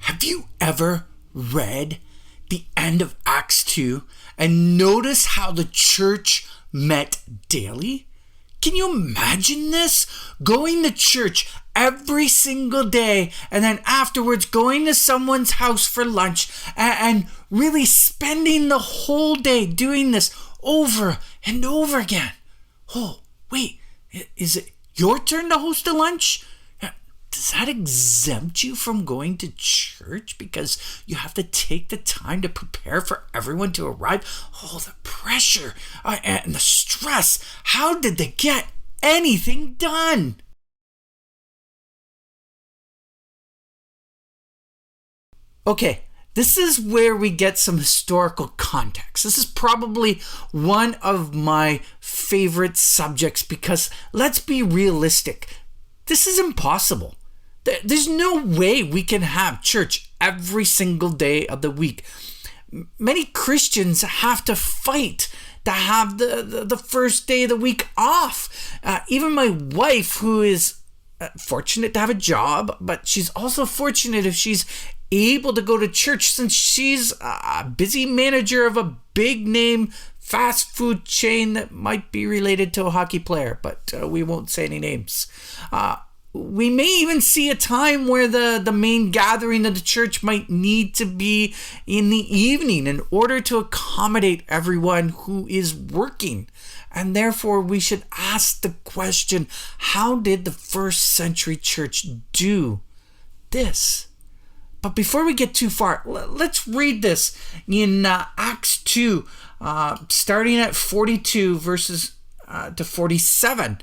Have you ever read the end of Acts 2 and notice how the church met daily? Can you imagine this? Going to church every single day and then afterwards going to someone's house for lunch and really spending the whole day doing this over and over again. Oh, wait, is it your turn to host a lunch? Does that exempt you from going to church because you have to take the time to prepare for everyone to arrive? Oh, the pressure and the stress. How did they get anything done? Okay, this is where we get some historical context. This is probably one of my favorite subjects because let's be realistic. This is impossible. There's no way we can have church every single day of the week. Many Christians have to fight to have the first day of the week off. Even my wife, who is fortunate to have a job, but she's also fortunate if she's able to go to church since she's a busy manager of a big name fast food chain that might be related to a hockey player, but we won't say any names. We may even see a time where the main gathering of the church might need to be in the evening in order to accommodate everyone who is working. And therefore, we should ask the question, how did the first century church do this? But before we get too far, let's read this in Acts 2, starting at 42 verses to 47.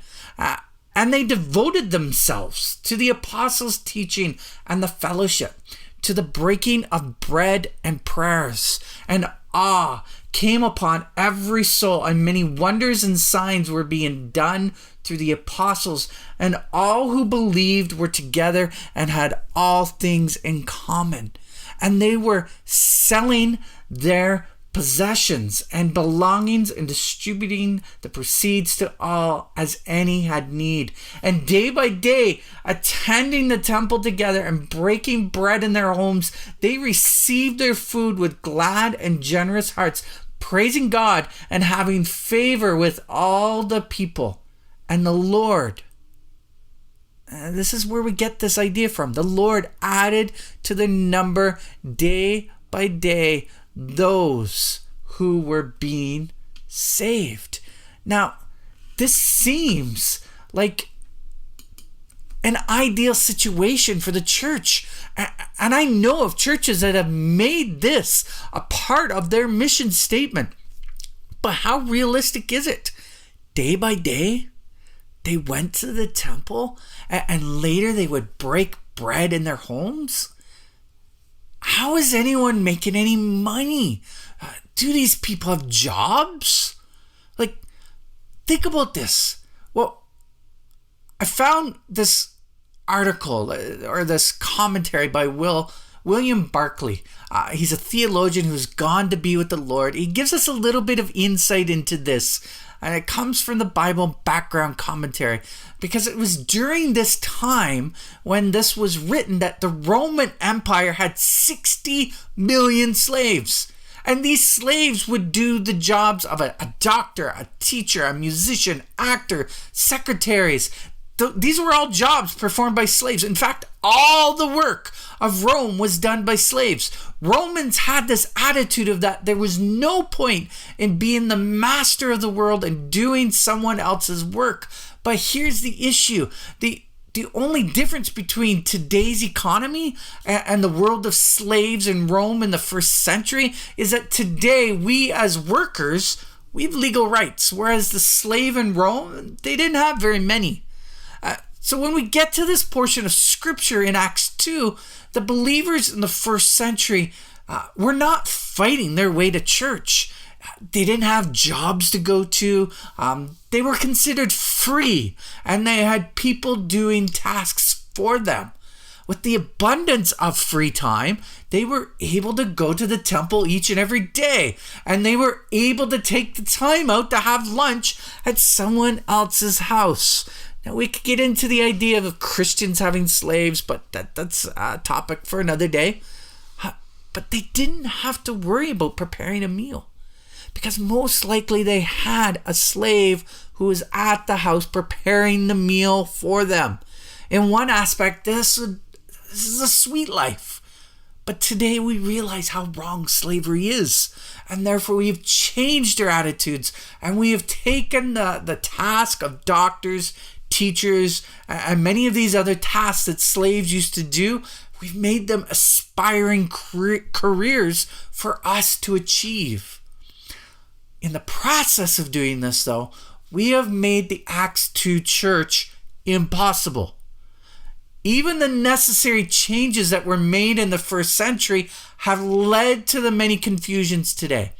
And they devoted themselves to the apostles' teaching and the fellowship, to the breaking of bread and prayers. And awe came upon every soul, and many wonders and signs were being done through the apostles. And all who believed were together and had all things in common. And they were selling their possessions and belongings and distributing the proceeds to all as any had need. And day by day, attending the temple together and breaking bread in their homes, they received their food with glad and generous hearts, praising God and having favor with all the people. And the Lord, this is where we get this idea from, the Lord added to the number day by day those who were being saved. Now, this seems like an ideal situation for the church. And I know of churches that have made this a part of their mission statement. But how realistic is it? Day by day, they went to the temple and later they would break bread in their homes? How is anyone making any money? Do these people have jobs? Like, think about this. Well, I found this article or this commentary by William Barclay. He's a theologian who's gone to be with the Lord. He gives us a little bit of insight into this. And it comes from the Bible background commentary because it was during this time when this was written that the Roman Empire had 60 million slaves. And these slaves would do the jobs of a doctor, a teacher, a musician, actor, secretaries. These were all jobs performed by slaves. In fact, all the work of Rome was done by slaves. Romans had this attitude of that there was no point in being the master of the world and doing someone else's work. But here's the issue. The only difference between today's economy and the world of slaves in Rome in the first century is that today we as workers, we have legal rights, whereas the slave in Rome, they didn't have very many. So when we get to this portion of scripture in Acts 2, the believers in the first century were not fighting their way to church. They didn't have jobs to go to. They were considered free, and they had people doing tasks for them. With the abundance of free time, they were able to go to the temple each and every day, and they were able to take the time out to have lunch at someone else's house. Now, we could get into the idea of Christians having slaves, but that's a topic for another day. But they didn't have to worry about preparing a meal, because most likely they had a slave who was at the house preparing the meal for them. In one aspect, this is a sweet life. But today we realize how wrong slavery is. And therefore we have changed our attitudes. And we have taken the task of doctors, teachers, and many of these other tasks that slaves used to do. We've made them aspiring careers for us to achieve. In the process of doing this, though, we have made the Acts 2 church impossible. Even the necessary changes that were made in the first century have led to the many confusions today.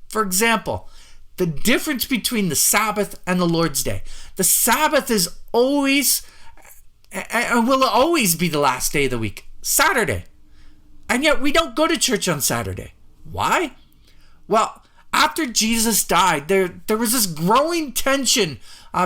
For example, the difference between the Sabbath and the Lord's Day. The Sabbath is always and will always be the last day of the week, Saturday. And yet we don't go to church on Saturday. Why? Well, after Jesus died, there was this growing tension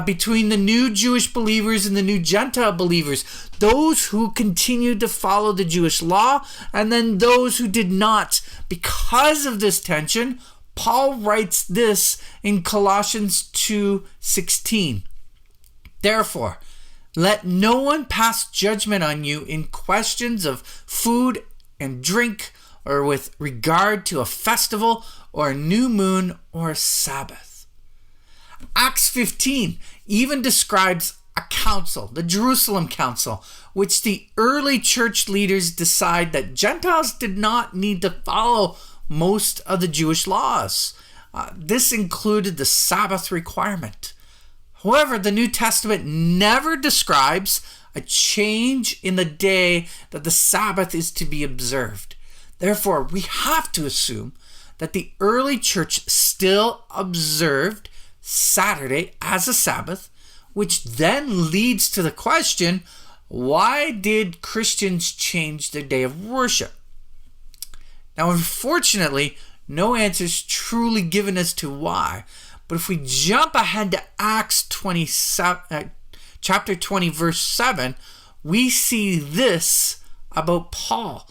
between the new Jewish believers and the new Gentile believers, those who continued to follow the Jewish law and then those who did not. Because of this tension, Paul writes this in Colossians 2:16. Therefore, let no one pass judgment on you in questions of food and drink, or with regard to a festival or a new moon or a Sabbath. Acts 15 even describes a council, the Jerusalem Council, which the early church leaders decide that Gentiles did not need to follow most of the Jewish laws. This included the Sabbath requirement. However, the New Testament never describes a change in the day that the Sabbath is to be observed. Therefore, we have to assume that the early church still observed Saturday as a Sabbath, which then leads to the question, why did Christians change their day of worship? Now, unfortunately, no answer is truly given as to why. But if we jump ahead to Acts 27, chapter 20, verse 7, we see this about Paul.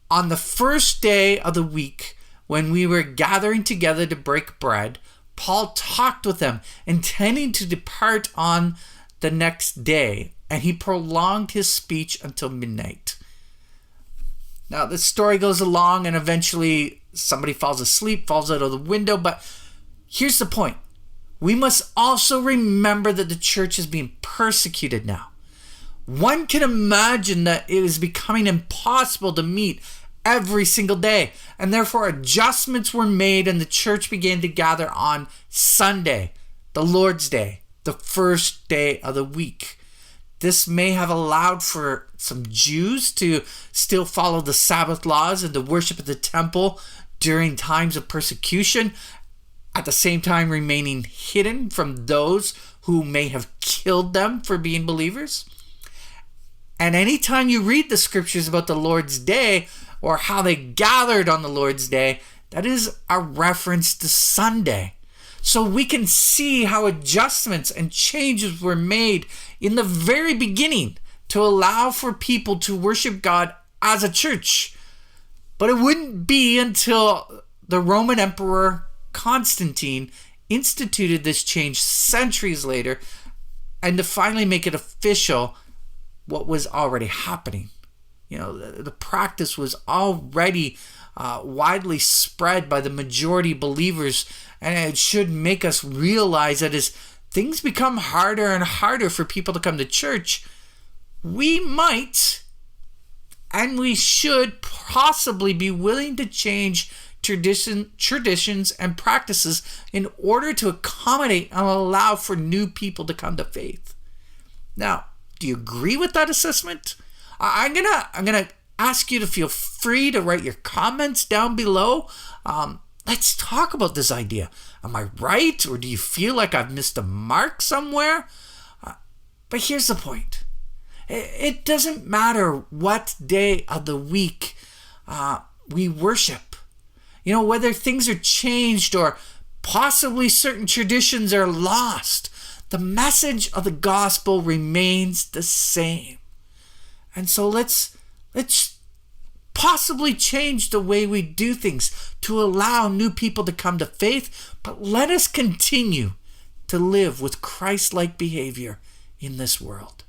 On the first day of the week, when we were gathering together to break bread, Paul talked with them, intending to depart on the next day, and he prolonged his speech until midnight. Now, the story goes along, and eventually somebody falls asleep, falls out of the window, but here's the point. We must also remember that the church is being persecuted now. One can imagine that it is becoming impossible to meet every single day, and therefore adjustments were made and the church began to gather on Sunday, the Lord's Day, the first day of the week. This may have allowed for some Jews to still follow the Sabbath laws and to worship at the temple during times of persecution, at the same time remaining hidden from those who may have killed them for being believers. And anytime you read the scriptures about the Lord's Day, or how they gathered on the Lord's Day, that is a reference to Sunday. So we can see how adjustments and changes were made in the very beginning to allow for people to worship God as a church. But it wouldn't be until the Roman Emperor Constantine instituted this change centuries later, and to finally make it official what was already happening. You know, the practice was already widely spread by the majority believers, and it should make us realize that as things become harder and harder for people to come to church, we might and we should possibly be willing to change traditions and practices in order to accommodate and allow for new people to come to faith. Now, do you agree with that assessment? I'm gonna ask you to feel free to write your comments down below. Let's talk about this idea. Am I right, or do you feel like I've missed a mark somewhere? But here's the point. It doesn't matter what day of the week we worship. You know, whether things are changed or possibly certain traditions are lost. The message of the gospel remains the same. And so let's possibly change the way we do things to allow new people to come to faith, but let us continue to live with Christ-like behavior in this world.